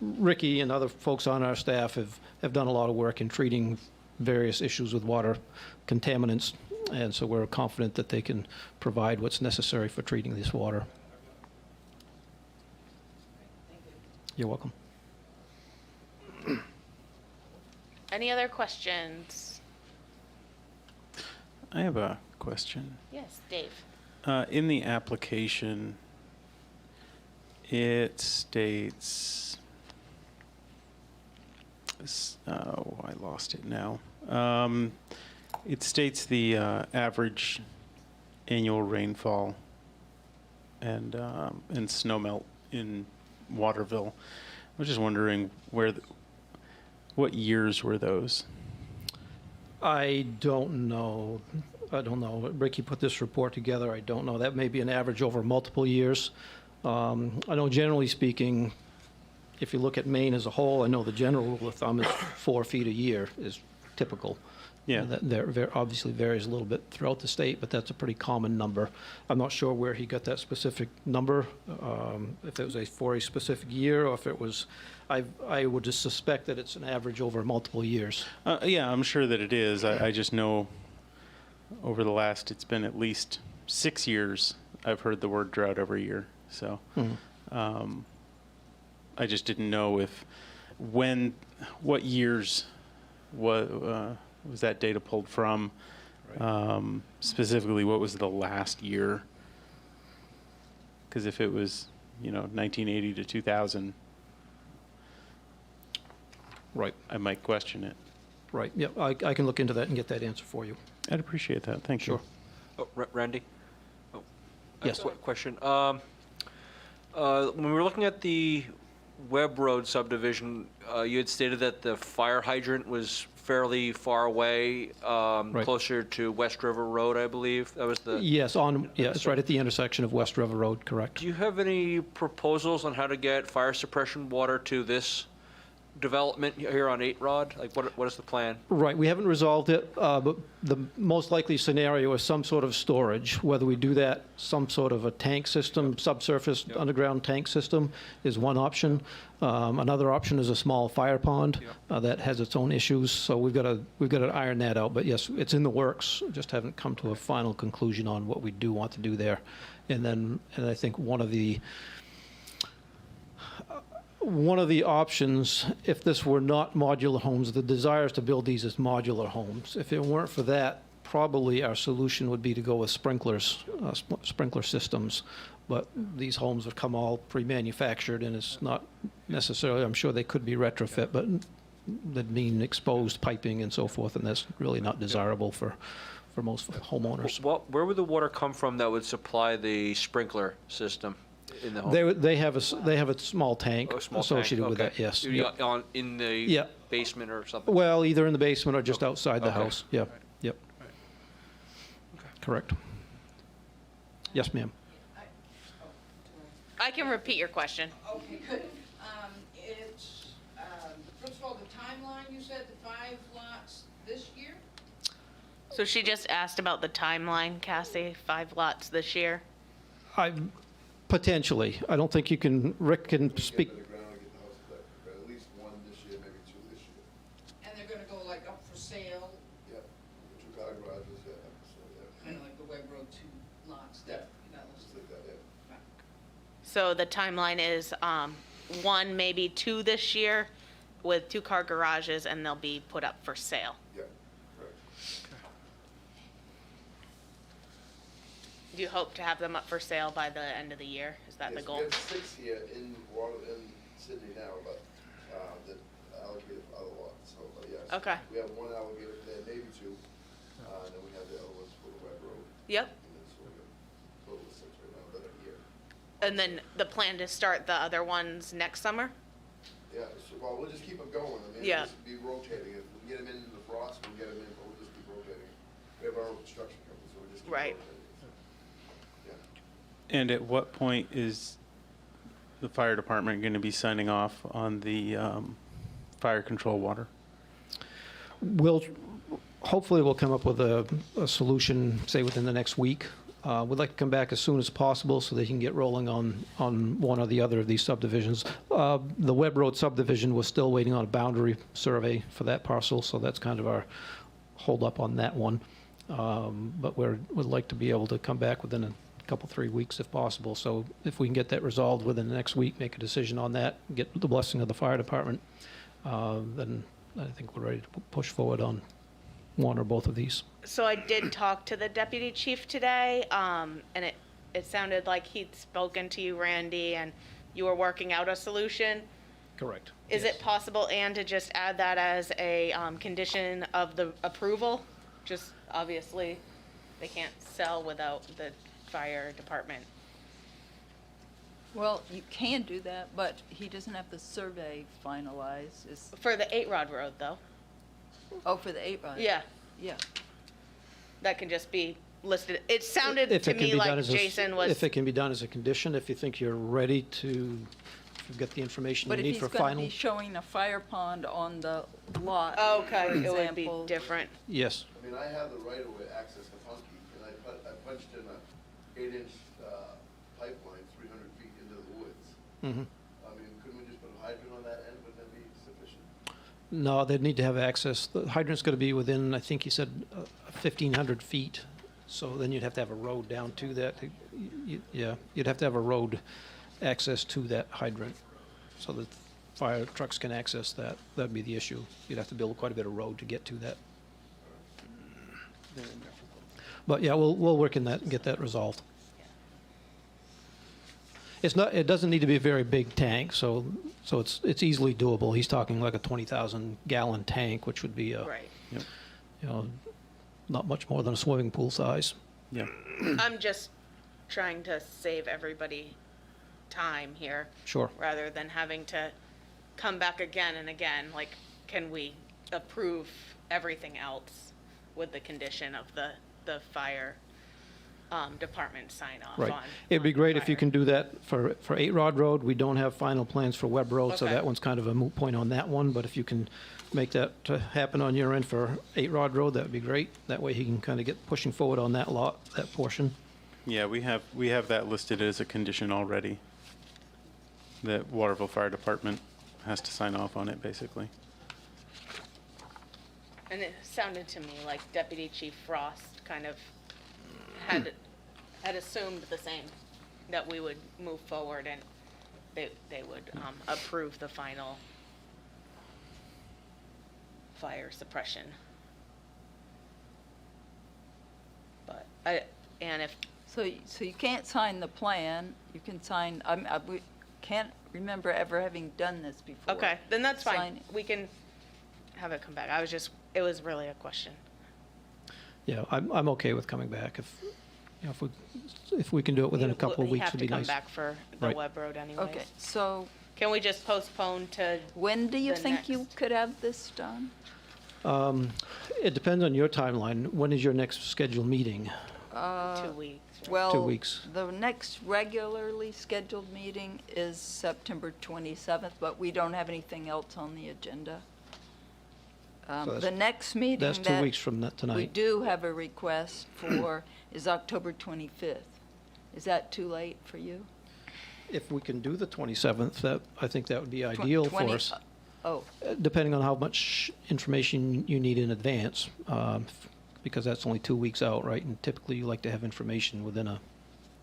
Ricky and other folks on our staff have done a lot of work in treating various issues with water contaminants, and so we're confident that they can provide what's necessary for treating this water. You're welcome. Any other questions? I have a question. Yes, Dave. In the application, it states, oh, I lost it now. It states the average annual rainfall and snow melt in Waterville. I was just wondering what years were those? I don't know. Ricky put this report together. I don't know. That may be an average over multiple years. I know generally speaking, if you look at Maine as a whole, I know the general rule of thumb is 4 feet a year is typical. Yeah. That obviously varies a little bit throughout the state, but that's a pretty common number. I'm not sure where he got that specific number, if it was for a specific year, or if it was, I would just suspect that it's an average over multiple years. Yeah, I'm sure that it is. I just know over the last, it's been at least 6 years, I've heard the word drought every year. So I just didn't know what years was that data pulled from? Right. Specifically, what was the last year? Because if it was, 1980 to 2000, Right. I might question it. Right. Yeah, I can look into that and get that answer for you. I'd appreciate that. Thank Sure. you. Oh, Randy? Oh, Yes. Question. When we were looking at the Webb Road subdivision, you had stated that the fire hydrant was fairly far away, closer to West River Road, I believe. That was the. Yes, it's right at the intersection of West River Road, correct. Do you have any proposals on how to get fire suppression water to this development here on 8 Rod? Like, what is the plan? Right, we haven't resolved it, but the most likely scenario is some sort of storage. Whether we do that, some sort of a tank system, subsurface underground tank system is one option. Another option is a small fire pond that has its own issues, so we've got to iron that out. But yes, it's in the works, just haven't come to a final conclusion on what we do want to do there. And I think one of the options, if this were not modular homes, the desire is to build these as modular homes. If it weren't for that, probably our solution would be to go with sprinklers, sprinkler systems. But these homes have come all pre-manufactured, and it's not necessarily, I'm sure they could be retrofit, but that mean exposed piping and so forth, and that's really not desirable for most homeowners. Where would the water come from that would supply the sprinkler system? In the home? They have a small tank associated with that, yes. In the basement or something? Well, either in the basement or just outside the house, yeah, yep. Correct. Yes, ma'am. I can repeat your question. Okay, good. It's, first of all, the timeline, you said the 5 lots this year? So she just asked about the timeline, Cassie, 5 lots this year. Potentially. I don't think Rick can speak. Get to the ground and get the house back. At least 1 this year, maybe 2 this year. And they're gonna go like up for sale, Yep. 2-car garages, yeah. So, yeah. kind of like the Webb Road 2 lots that you got Just listed. like that, yeah. So the timeline is 1, maybe 2 this year with 2-car garages, and they'll be put up for sale. Yeah, correct. Do you hope to have them up for sale by the end of the year? Is that the Yes, goal? we have 6 here in Sydney now, but that allocated for other lots, so, yes. Okay. We have 1 allocated there, maybe 2, and then we have the other ones for the Webb Road. Yep. And then so we have a total of 6 right now that are here. And then the plan to start the other ones next summer? Yeah, so, well, we'll just keep them going. I mean, Yeah. Just be rotating. If we can get them in the frost, we'll get them in, but we'll just keep rotating. We have our own construction company, so we'll just keep Right. rotating. Yeah. And at what point is the fire department going to be signing off on the fire control water? Hopefully we'll come up with a solution, say, within the next week. We'd like to come back as soon as possible so they can get rolling on one or the other of these subdivisions. The Webb Road subdivision, was still waiting on a boundary survey for that parcel, so that's kind of our hold up on that one. But we'd like to be able to come back within a couple, 3 weeks if possible. So if we can get that resolved within the next week, make a decision on that, get the blessing of the fire department, then I think we're ready to push forward on one or both of these. So I did talk to the deputy chief today, and it sounded like he'd spoken to you, Randy, and you were working out a solution. Correct. Is it possible, Ann, to just add that as a condition of the approval? Just obviously, they can't sell without the fire department. Well, you can do that, but he doesn't have the survey finalized. For the 8 Rod Road, though. Oh, for the 8 rod? Yeah, Yeah. that can just be listed. It sounded If to it can me be done like as a- Jason was. If it can be done as a condition, if you think you're ready to, if you've got the information you But if need he's for going to final. be showing a fire pond on the lot, Okay, for it would be example, different. Yes, I mean, I have the right of way access to Punky, and I punched in a 8-inch pipeline 300 feet into the woods. mhm. I mean, couldn't we just put a hydrant on that end? Wouldn't that be sufficient? No, they'd need to have access. The hydrant's got to be within, I think you said, 1,500 feet. So then you'd have to have a road down to that. Yeah, you'd have to have a road access to that hydrant so that fire trucks can access that. That'd be the issue. You'd have to build quite a bit of road to get to that. But yeah, we'll work in that and get that resolved. It doesn't need to be a very big tank, so it's easily doable. He's talking like a 20,000 gallon tank, which would be Right. you know, not much more than a swimming pool size. Yeah. I'm just trying to save everybody time here. Sure. Rather than having to come back again and again. Like, can we approve everything else with the condition of the fire department sign off on? Right. It'd be on great if you fire? can do that for 8 Rod Road. We don't have final plans for Webb Road, so Okay. that one's kind of a moot point on that one. But if you can make that happen on your end for 8 Rod Road, that'd be great. That way he can kind of get pushing forward on that lot, that portion. Yeah, we have that listed as a condition already. The Waterville Fire Department has to sign off on it, basically. And it sounded to me like Deputy Chief Frost kind of had assumed the same, that we would move forward and they would approve the final fire suppression. But and if, so you can't sign the plan, you can sign, we can't remember ever having done this before. okay, then that's fine. Sign- We can have it come back. It was really a question. Yeah, I'm okay with coming back. If we can do it within a couple of weeks, it'd be We have nice. to come back for the Right. Webb Road anyways. Okay, so Can we just postpone to, when do you The think you next. could have this done? It depends on your timeline. When is your next scheduled meeting? 2 weeks? right? Well, 2 weeks. the next regularly scheduled meeting is September 27th, but we don't have anything else on the agenda. that's- The next meeting That's 2 weeks from we tonight. do have a request for is October 25th. Is that too late for you? If we can do the 27th, I think that would be ideal for 20 us. Oh, Depending on how much information you need in advance, because that's only 2 weeks out, right? And typically, you like to have information within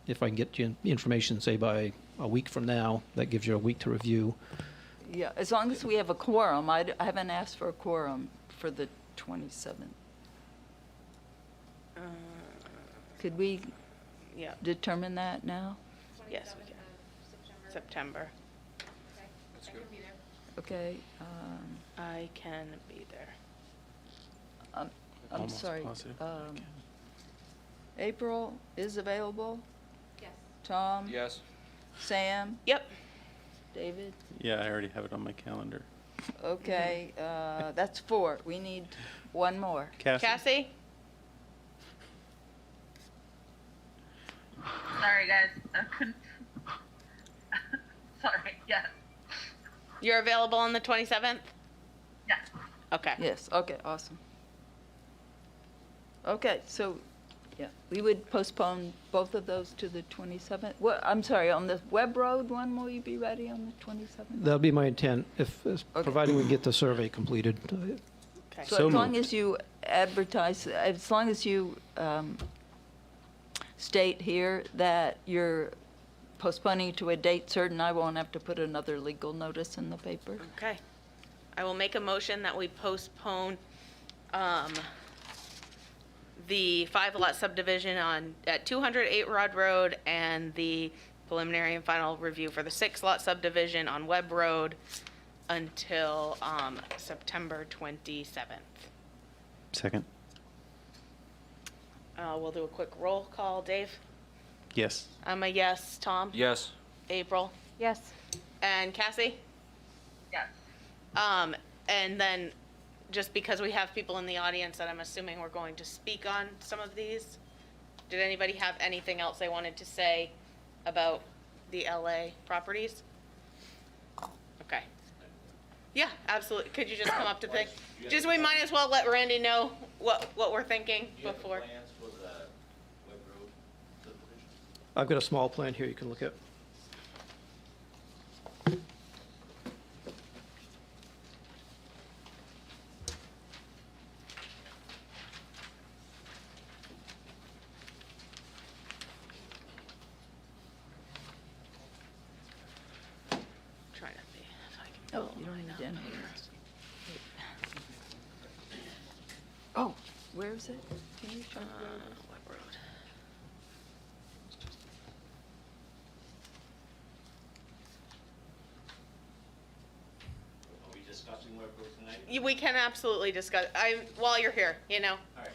if I can get you information, say, by a week from now, that gives you a week to review. yeah, as long as we have a quorum. I haven't asked for a quorum for the 27th. Could we Yeah, determine that now? yes, we can. September. Okay, I can be there. I'm Almost sorry. positive. April is available? Yes. Tom? Yes. Sam? Yep. David? Yeah, I already have it on my calendar. Okay, that's 4. We need one more. Cassie? Sorry, guys. I couldn't. Sorry. Yeah. You're available on the 27th? Yeah. Okay. Yes, okay, awesome. Okay, so, yeah, we would postpone both of those to the 27th. Well, I'm sorry, on the Webb Road one, will you be ready on the 27th? That'll be my intent, Okay. providing we get the survey completed. Okay. So So as long moved. as you advertise, as long as you state here that you're postponing to a date certain. I won't have to put another legal notice in the paper. Okay. I will make a motion that we postpone the 5-lot subdivision at 208 Rod Road and the preliminary and final review for the 6-lot subdivision on Webb Road until September 27th. Second. We'll do a quick roll call. Dave? Yes. I'm a yes. Tom? Yes. April? Yes. And Cassie? Yes. And then, just because we have people in the audience that I'm assuming we're going to speak on some of these, did anybody have anything else they wanted to say about the LA properties? Okay. Yeah, absolutely. Could you just come up to pick? Just, we might as well let Randy know what we're thinking before. I've got a small plan here you can look at. Try to see if I can Oh, pull you don't mine need up. to enter yours. Oh, where is it? Can you show me where it is? Webb Road. Are we discussing Webb Road tonight? We can absolutely discuss, while you're here, you know? All right.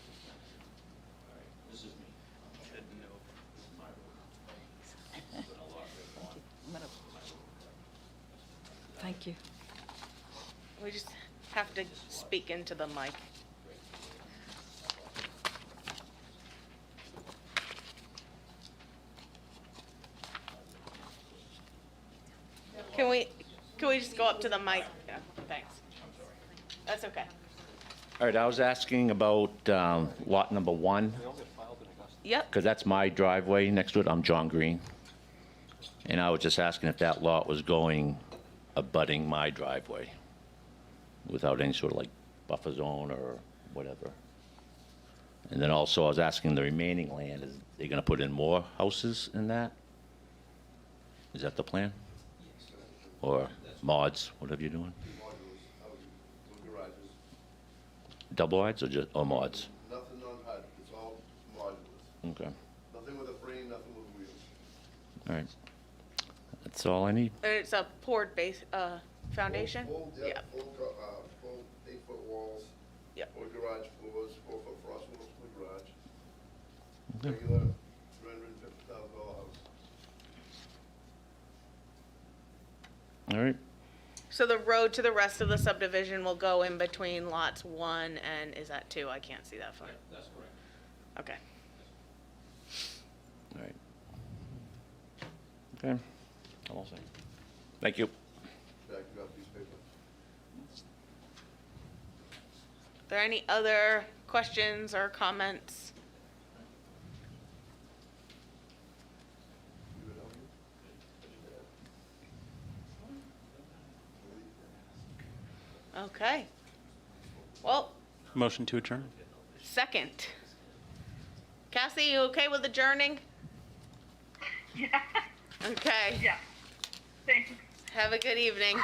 All right, this is me. I'm heading over. This is my road. Put a lot of it on. I'm gonna- Thank you. We just have to speak into the mic. Can we just go up to the mic? Yeah, thanks. That's okay. All right, I was asking about lot number 1, Yep, because that's my driveway next to it. I'm John Green. And I was just asking if that lot was going abutting my driveway without any sort of like buffer zone or whatever. And then also I was asking the remaining land, is they gonna put in more houses in that? Is that the plan? Or mods, whatever you're doing? Modules, garages, Double wides or mods? nothing on HUD, it's all modulars. Okay, Nothing with a frame, nothing with wheels. all right. That's all I need. it's a poured base, foundation? Full Yeah. depth, full 8-foot walls. Yep. 4 garage floors, 4-foot frost walls for the garage. Okay. Regular $350,000 house. All right, So the road to the rest of the subdivision will go in between lots 1 and, is that 2? I can't see that far. that's correct. Okay. All right. Okay, I'm all set. Thank you. Back, you got these papers. Are there any other questions or comments? You would help me? Okay. Well, Motion to adjourn? second. Cassie, you okay with adjourning? Yeah. Okay. Yeah. Thanks. Have a good evening.